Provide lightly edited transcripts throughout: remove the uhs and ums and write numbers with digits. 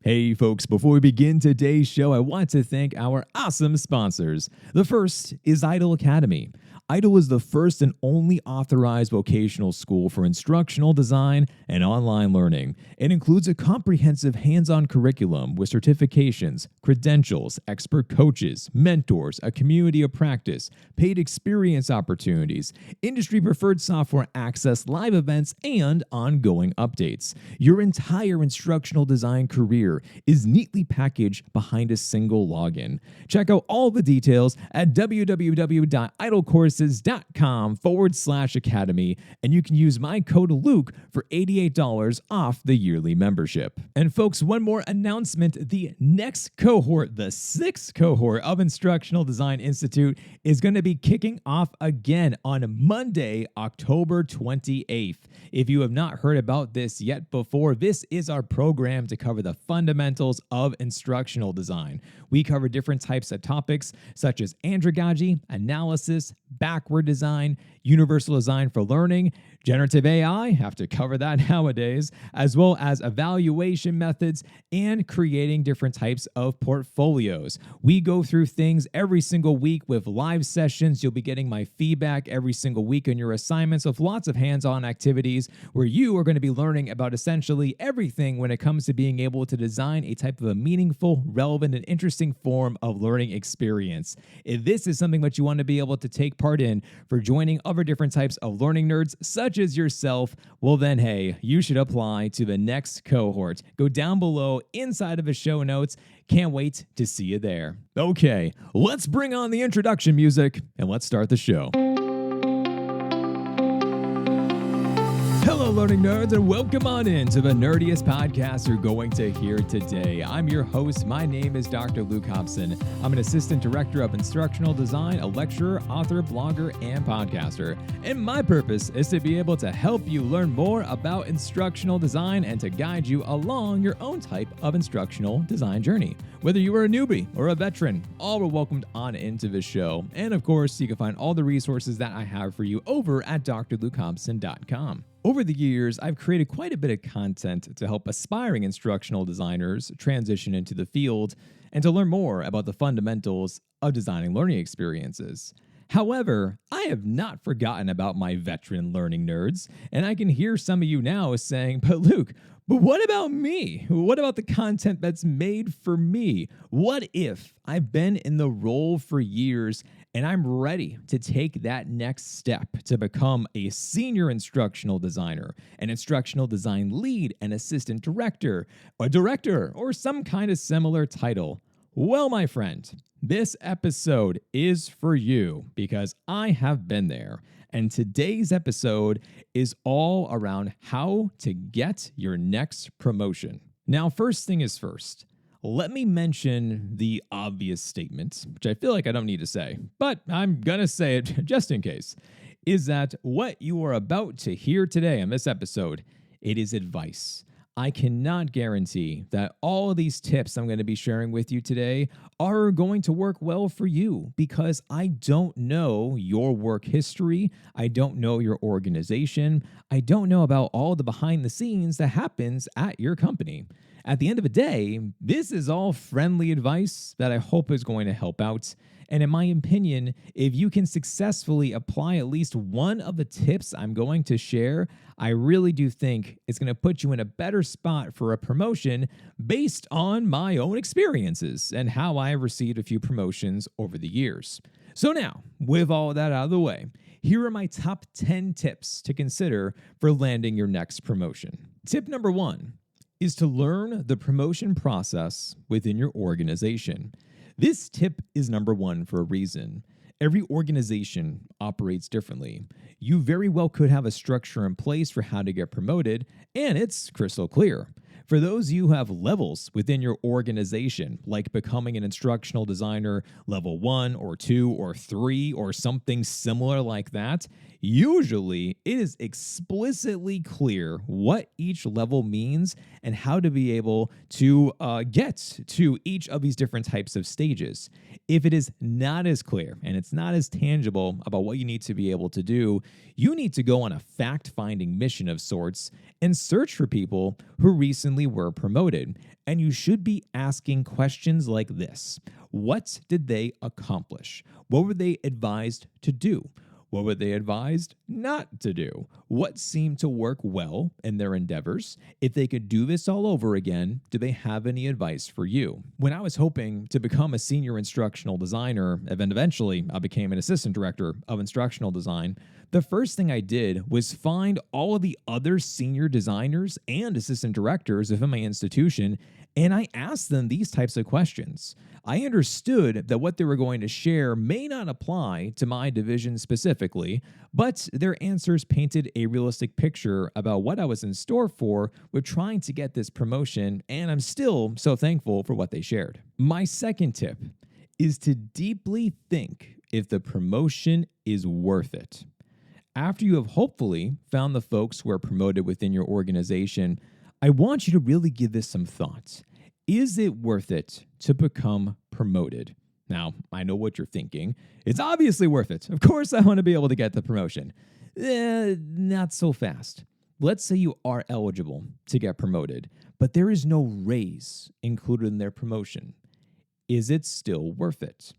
Hey folks, before we begin today's show, I want to thank our awesome sponsors. The first is Idle Academy. Idle is the first and only authorized vocational school for instructional design and online learning. It includes a comprehensive hands-on curriculum with certifications, credentials, expert coaches, mentors, a community of practice, paid experience opportunities, industry-preferred software access, live events, and ongoing updates. Your entire instructional design career is neatly packaged behind a single login. Check out all the details at www.idlecourses.com/academy, and you can use my code Luke for $88 off the yearly membership. And folks, one more announcement. The next cohort, the 6th cohort of Instructional Design Institute, is going to be kicking off again on Monday, October 28th. If you have not heard about this yet before, this is our program to cover the fundamentals of instructional design. We cover different types of topics such as andragogy, analysis, backward design, universal design for learning, generative AI, have to cover that nowadays, as well as evaluation methods and creating different types of portfolios. We go through things every single week with live sessions. You'll be getting my feedback every single week on your assignments with lots of hands-on activities where you are going to be learning about essentially everything when it comes to being able to design a type of a meaningful, relevant, and interesting form of learning experience. If this is something that you want to be able to take part in for joining other different types of learning nerds such as yourself, well then, hey, you should apply to the next cohort. Go down below inside of the show notes. Can't wait to see you there. Okay, let's bring on the introduction music and let's start the show. Hello, learning nerds, and welcome on in to the nerdiest podcast you're going to hear today. I'm your host. My name is Dr. Luke Hobson. I'm an assistant director of instructional design, a lecturer, author, blogger, and podcaster. And my purpose is to be able to help you learn more about instructional design and to guide you along your own type of instructional design journey. Whether you are a newbie or a veteran, all are welcomed on into the show. And of course, you can find all the resources that I have for you over at drlukehobson.com. Over the years, I've created quite a bit of content to help aspiring instructional designers transition into the field and to learn more about the fundamentals of designing learning experiences. However, I have not forgotten about my veteran learning nerds, and I can hear some of you now saying, but Luke, but what about me? What about the content that's made for me? What if I've been in the role for years and I'm ready to take that next step to become a senior instructional designer, an instructional design lead, an assistant director, a director, or some kind of similar title? Well, my friend, this episode is for you because I have been there. And today's episode is all around how to get your next promotion. Now, first thing is first. Let me mention the obvious statement, which I feel like I don't need to say, but I'm going to say it just in case, is that what you are about to hear today on this episode, it is advice. I cannot guarantee that all of these tips I'm going to be sharing with you today are going to work well for you because I don't know your work history. I don't know your organization. I don't know about all the behind the scenes that happens at your company. At the end of the day, this is all friendly advice that I hope is going to help out. And in my opinion, if you can successfully apply at least one of the tips I'm going to share, I really do think it's going to put you in a better spot for a promotion based on my own experiences and how I have received a few promotions over the years. So now, with all that out of the way, here are my top 10 tips to consider for landing your next promotion. Tip number 1 is to learn the promotion process within your organization. This tip is number 1 for a reason. Every organization operates differently. You very well could have a structure in place for how to get promoted, and it's crystal clear. For those of you who have levels within your organization, like becoming an instructional designer level 1 or 2 or 3 or something similar like that, Usually, it is explicitly clear what each level means and how to be able to get to each of these different types of stages. If it is not as clear and it's not as tangible about what you need to be able to do, you need to go on a fact-finding mission of sorts and search for people who recently were promoted. And you should be asking questions like this: what did they accomplish? What were they advised to do? What were they advised not to do? What seemed to work well in their endeavors? If they could do this all over again, do they have any advice for you? When I was hoping to become a senior instructional designer, and then eventually I became an assistant director of instructional design, the first thing I did was find all of the other senior designers and assistant directors within my institution, and I asked them these types of questions. I understood that what they were going to share may not apply to my division specifically, but their answers painted a realistic picture about what I was in store for with trying to get this promotion, and I'm still so thankful for what they shared. My second tip is to deeply think if the promotion is worth it. After you have hopefully found the folks who are promoted within your organization, I want you to really give this some thought. Is it worth it to become promoted? Now, I know what you're thinking. It's obviously worth it. Of course, I want to be able to get the promotion. Not so fast. Let's say you are eligible to get promoted, but there is no raise included in their promotion. Is it still worth it?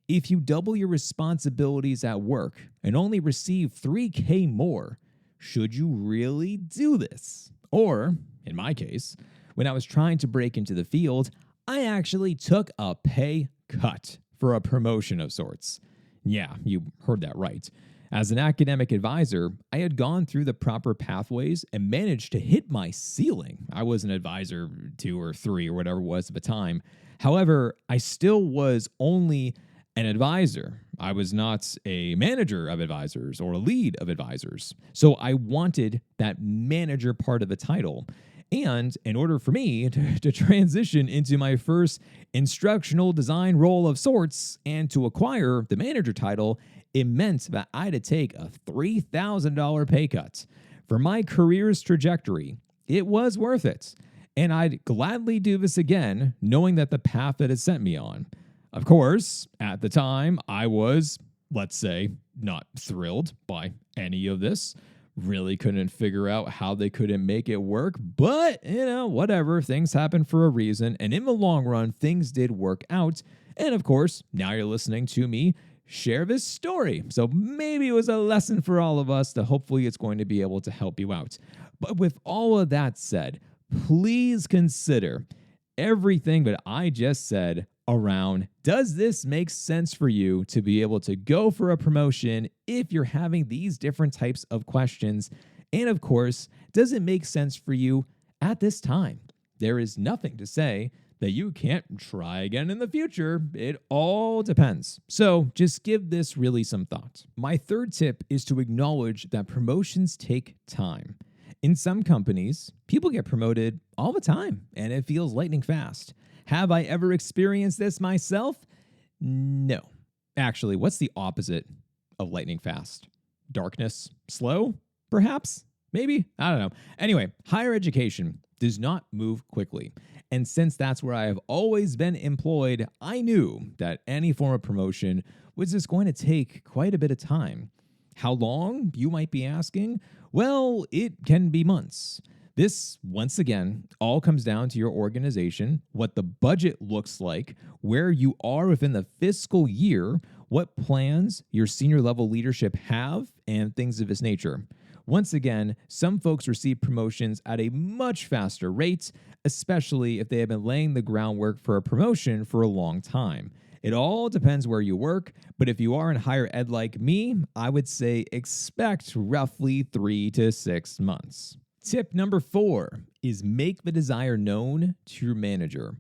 If you double your responsibilities at work and only receive $3,000 more, should you really do this? Or, in my case, when I was trying to break into the field, I actually took a pay cut for a promotion of sorts. Yeah, you heard that right. As an academic advisor, I had gone through the proper pathways and managed to hit my ceiling. I was an advisor 2 or 3 or whatever it was at the time. However, I still was only an advisor. I was not a manager of advisors or a lead of advisors. So I wanted that manager part of the title. And in order for me to transition into my first instructional design role of sorts and to acquire the manager title, it meant that I had to take a $3,000 pay cut. For my career's trajectory, it was worth it. And I'd gladly do this again, knowing that the path that it sent me on. Of course, at the time, I was, let's say, not thrilled by any of this. Really couldn't figure out how they couldn't make it work, but, whatever, things happen for a reason, and in the long run, things did work out, and of course, now you're listening to me share this story, so maybe it was a lesson for all of us that hopefully it's going to be able to help you out. But with all of that said, please consider everything that I just said around, does this make sense for you to be able to go for a promotion if you're having these different types of questions? And of course, does it make sense for you at this time? There is nothing to say that you can't try again in the future. It all depends. So just give this really some thought. My third tip is to acknowledge that promotions take time. In some companies, people get promoted all the time, and it feels lightning fast. Have I ever experienced this myself? No. Actually, what's the opposite of lightning fast? Darkness? Slow? Perhaps? Maybe? I don't know. Anyway, higher education does not move quickly. And since that's where I have always been employed, I knew that any form of promotion was just going to take quite a bit of time. How long, you might be asking? Well, it can be months. This, once again, all comes down to your organization, what the budget looks like, where you are within the fiscal year, what plans your senior level leadership have, and things of this nature. Once again, some folks receive promotions at a much faster rate, especially if they have been laying the groundwork for a promotion for a long time. It all depends where you work, but if you are in higher ed like me, I would say expect roughly 3 to 6 months. Tip number 4 is make the desire known to your manager.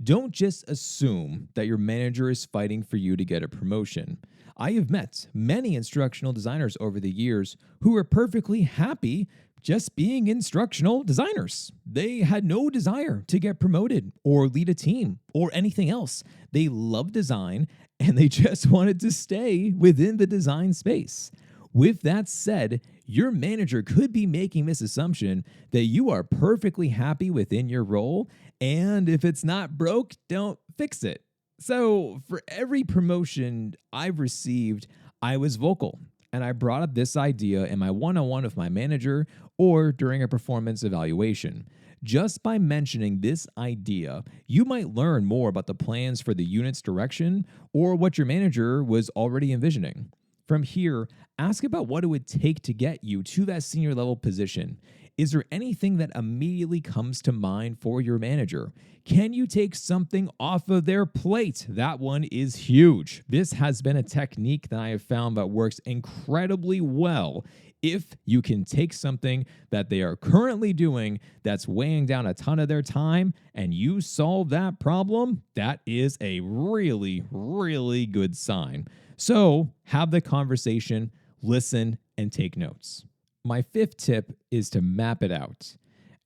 Don't just assume that your manager is fighting for you to get a promotion. I have met many instructional designers over the years who are perfectly happy just being instructional designers. They had no desire to get promoted or lead a team or anything else. They love design and they just wanted to stay within the design space. With that said, your manager could be making this assumption that you are perfectly happy within your role, and if it's not broke, don't fix it. So, for every promotion I've received, I was vocal and I brought up this idea in my one on one with my manager or during a performance evaluation. Just by mentioning this idea, you might learn more about the plans for the unit's direction or what your manager was already envisioning. From here, ask about what it would take to get you to that senior level position. Is there anything that immediately comes to mind for your manager? Can you take something off of their plate? That one is huge. This has been a technique that I have found that works incredibly well. If you can take something that they are currently doing that's weighing down a ton of their time and you solve that problem, that is a really, really good sign. So have the conversation, listen, and take notes. My fifth tip is to map it out.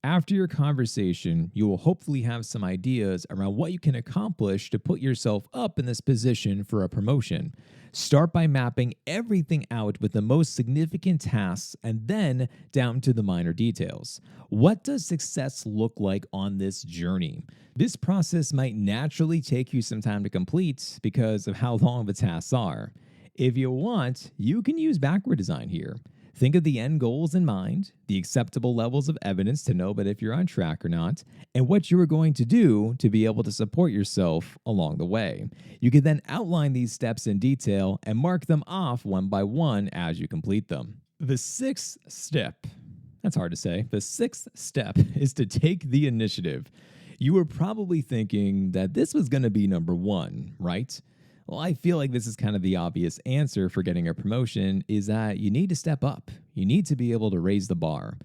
After your conversation, you will hopefully have some ideas around what you can accomplish to put yourself up in this position for a promotion. Start by mapping everything out with the most significant tasks and then down to the minor details. What does success look like on this journey? This process might naturally take you some time to complete because of how long the tasks are. If you want, you can use backward design here. Think of the end goals in mind, the acceptable levels of evidence to know but if you're on track or not, and what you are going to do to be able to support yourself along the way. You can then outline these steps in detail and mark them off one by one as you complete them. The sixth step, that's hard to say, the sixth step is to take the initiative. You were probably thinking that this was going to be number one, right? Well, I feel like this is kind of the obvious answer for getting a promotion is that you need to step up. You need to be able to raise the bar.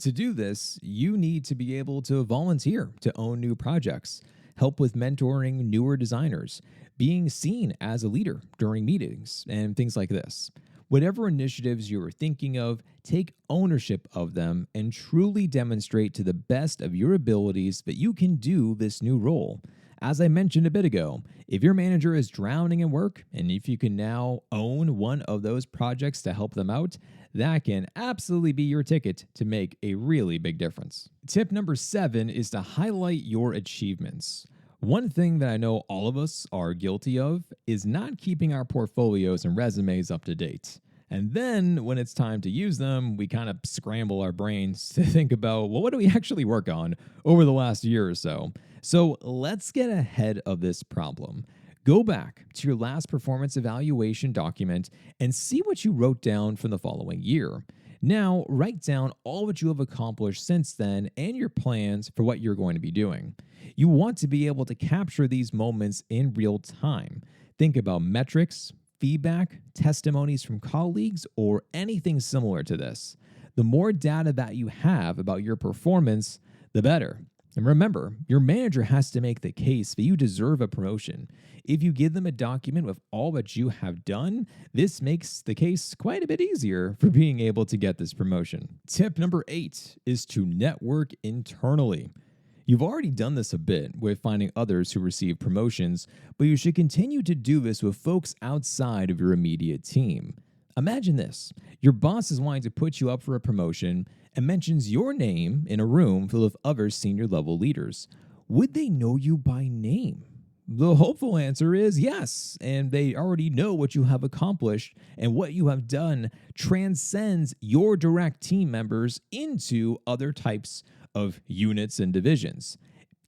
To do this, you need to be able to volunteer to own new projects, help with mentoring newer designers, being seen as a leader during meetings, and things like this. Whatever initiatives you are thinking of, take ownership of them and truly demonstrate to the best of your abilities that you can do this new role. As I mentioned a bit ago, if your manager is drowning in work and if you can now own one of those projects to help them out, that can absolutely be your ticket to make a really big difference. Tip number 7 is to highlight your achievements. One thing that I know all of us are guilty of is not keeping our portfolios and resumes up to date. And then when it's time to use them, we kind of scramble our brains to think about, well, what do we actually work on over the last year or so? So let's get ahead of this problem. Go back to your last performance evaluation document and see what you wrote down from the following year. Now, write down all what you have accomplished since then and your plans for what you're going to be doing. You want to be able to capture these moments in real time. Think about metrics, feedback, testimonies from colleagues, or anything similar to this. The more data that you have about your performance, the better. And remember, your manager has to make the case that you deserve a promotion. If you give them a document with all that you have done, this makes the case quite a bit easier for being able to get this promotion. Tip number 8 is to network internally. You've already done this a bit with finding others who receive promotions, but you should continue to do this with folks outside of your immediate team. Imagine this. Your boss is wanting to put you up for a promotion and mentions your name in a room full of other senior level leaders. Would they know you by name? The hopeful answer is yes, and they already know what you have accomplished, and what you have done transcends your direct team members into other types of units and divisions.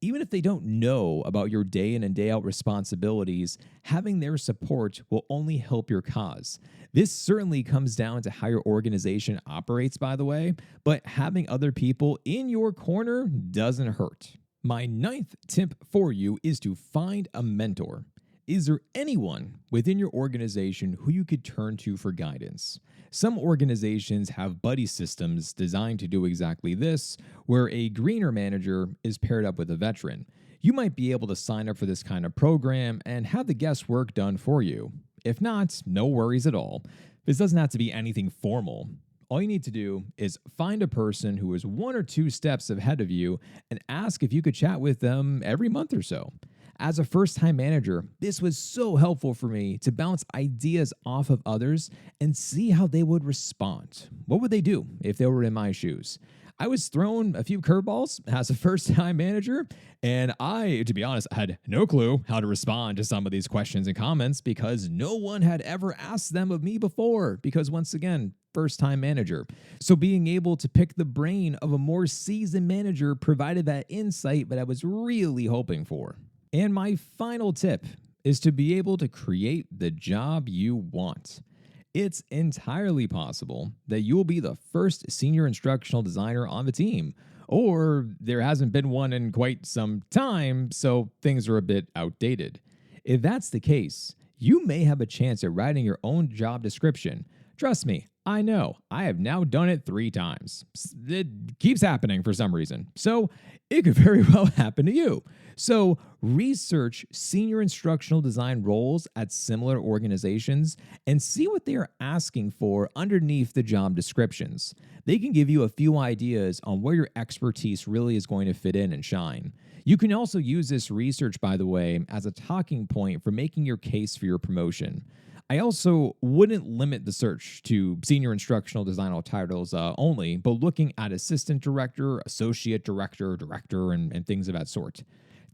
Even if they don't know about your day in and day out responsibilities, having their support will only help your cause. This certainly comes down to how your organization operates, by the way, but having other people in your corner doesn't hurt. My 9th tip for you is to find a mentor. Is there anyone within your organization who you could turn to for guidance? Some organizations have buddy systems designed to do exactly this, where a greener manager is paired up with a veteran. You might be able to sign up for this kind of program and have the guesswork done for you. If not, no worries at all. This doesn't have to be anything formal. All you need to do is find a person who is 1 or 2 steps ahead of you and ask if you could chat with them every month or so. As a first-time manager, this was so helpful for me to bounce ideas off of others and see how they would respond. What would they do if they were in my shoes? I was thrown a few curveballs as a first-time manager, and I, to be honest, had no clue how to respond to some of these questions and comments because no one had ever asked them of me before, because once again, first-time manager. So being able to pick the brain of a more seasoned manager provided that insight that I was really hoping for. And my final tip is to be able to create the job you want. It's entirely possible that you will be the first senior instructional designer on the team, or there hasn't been one in quite some time, so things are a bit outdated. If that's the case, you may have a chance at writing your own job description. Trust me, I know. I have now done it 3 times. It keeps happening for some reason. So it could very well happen to you. So research senior instructional design roles at similar organizations and see what they are asking for underneath the job descriptions. They can give you a few ideas on where your expertise really is going to fit in and shine. You can also use this research, by the way, as a talking point for making your case for your promotion. I also wouldn't limit the search to senior instructional design titles only, but looking at assistant director, associate director, director, and things of that sort.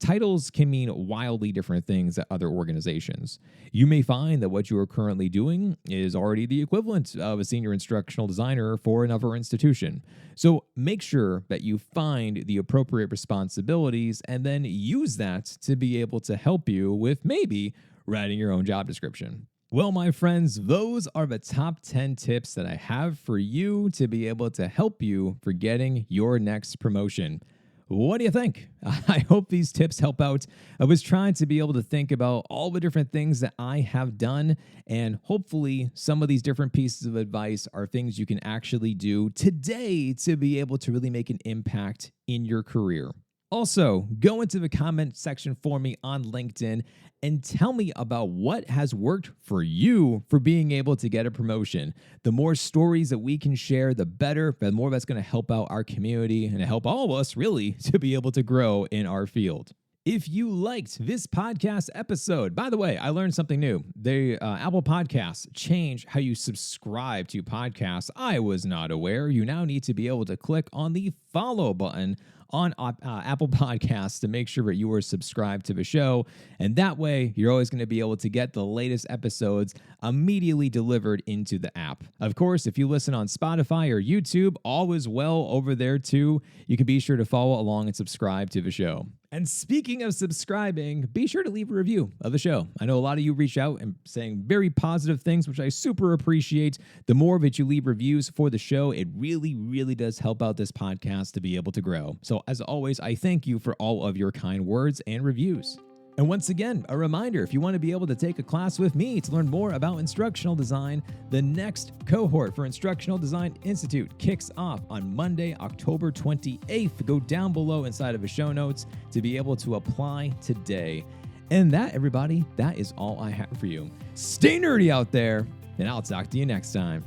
Titles can mean wildly different things at other organizations. You may find that what you are currently doing is already the equivalent of a senior instructional designer for another institution. So make sure that you find the appropriate responsibilities and then use that to be able to help you with maybe writing your own job description. Well, my friends, those are the top 10 tips that I have for you to be able to help you for getting your next promotion. What do you think? I hope these tips help out. I was trying to be able to think about all the different things that I have done, and hopefully some of these different pieces of advice are things you can actually do today to be able to really make an impact in your career. Also, go into the comment section for me on LinkedIn and tell me about what has worked for you for being able to get a promotion. The more stories that we can share, the better, the more that's going to help out our community and help all of us really to be able to grow in our field. If you liked this podcast episode, by the way, I learned something new. The Apple Podcasts change how you subscribe to podcasts. I was not aware. You now need to be able to click on the follow button on Apple Podcasts to make sure that you are subscribed to the show. And that way, you're always going to be able to get the latest episodes immediately delivered into the app. Of course, if you listen on Spotify or YouTube, all is well over there too. You can be sure to follow along and subscribe to the show. And speaking of subscribing, be sure to leave a review of the show. I know a lot of you reach out and saying very positive things, which I super appreciate. The more that you leave reviews for the show, it really, really does help out this podcast to be able to grow. So as always, I thank you for all of your kind words and reviews. And once again, a reminder, if you want to be able to take a class with me to learn more about instructional design, the next cohort for Instructional Design Institute kicks off on Monday, October 28th. Go down below inside of the show notes to be able to apply today. And that, everybody, that is all I have for you. Stay nerdy out there, and I'll talk to you next time.